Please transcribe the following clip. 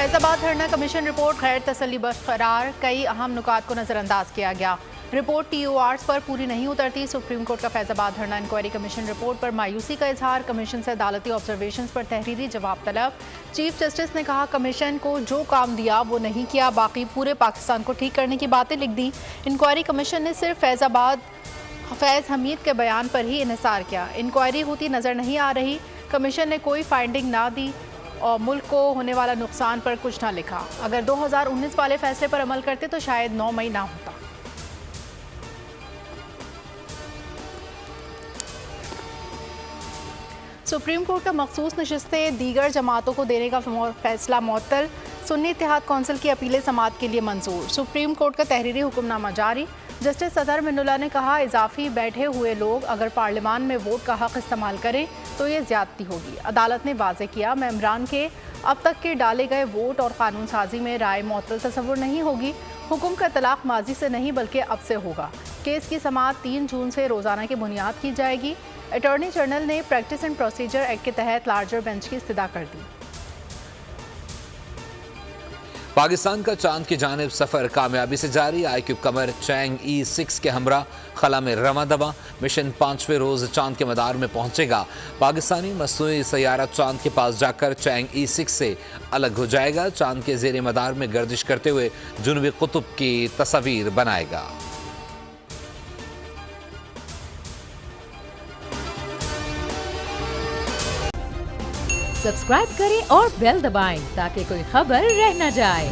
फैजाबाद धरना commission report गैर तसल्ली बरकरार, कई अहम नुकात को नजरअंदाज किया गया। रिपोर्ट TORs पर पूरी नहीं उतरती। सुप्रीम कोर्ट का फैजाबाद धरना इंक्वायरी कमीशन रिपोर्ट पर मायूसी का इजहार, कमीशन से अदालती ऑब्जर्वेशंस पर तहरीरी जवाब तलब। चीफ जस्टिस ने कहा कमीशन को जो काम दिया वो नहीं किया, बाकी पूरे पाकिस्तान को ठीक करने की बातें लिख दी। इंक्वायरी कमीशन ने सिर्फ फैजाबाद फैज़ हमीद के बयान पर ही इन्हिसार किया। इंक्वायरी होती नजर नहीं आ रही। कमीशन ने कोई फाइंडिंग ना दी और मुल्क को होने वाला नुकसान पर कुछ ना लिखा। अगर 2019 वाले फैसले पर अमल करते तो शायद 9 मई ना होता। सुप्रीम कोर्ट का मखसूस नशिस्तें दीगर जमातों को देने का फैसला मुअत्तल। सुन्नी इत्तेहाद कौंसिल की अपीलें समाअत के लिए मंजूर। सुप्रीम कोर्ट का तहरीरी हुक्मनामा जारी। जस्टिस सदर मिनुल्लाह ने कहा इजाफी बैठे हुए लोग अगर पार्लियामान में वोट का हक इस्तेमाल करें तो ये ज्यादती होगी। अदालत ने वाज़ेह किया मेंबरान के अब तक के डाले गए वोट और कानून साजी में राय मुअत्तल तस्वुर नहीं होगी। हुक्म का तलाक माजी से नहीं बल्कि अब से होगा। केस की समाअत 3 जून से रोजाना की बुनियाद की जाएगी। अटॉर्नी जनरल ने प्रैक्टिस एंड प्रोसीजर एक्ट के तहत लार्जर बेंच की इस्तदा कर दी। पाकिस्तान का चांद की जानिब सफर कामयाबी से जारी। IQ कमर चैंग E6 के हमरा खला में रवा दवा। मिशन 5वें रोज चांद के मदार में पहुंचेगा। पाकिस्तानी मसनूई सैयारा चांद के पास जाकर चैंग E6 से अलग हो जाएगा। चांद के जेर मदार में गर्दिश करते हुए जुनूबी कुतुब की तस्वीर बनाएगा। सब्सक्राइब करें और बेल दबाएं ताकि कोई खबर रह न जाए।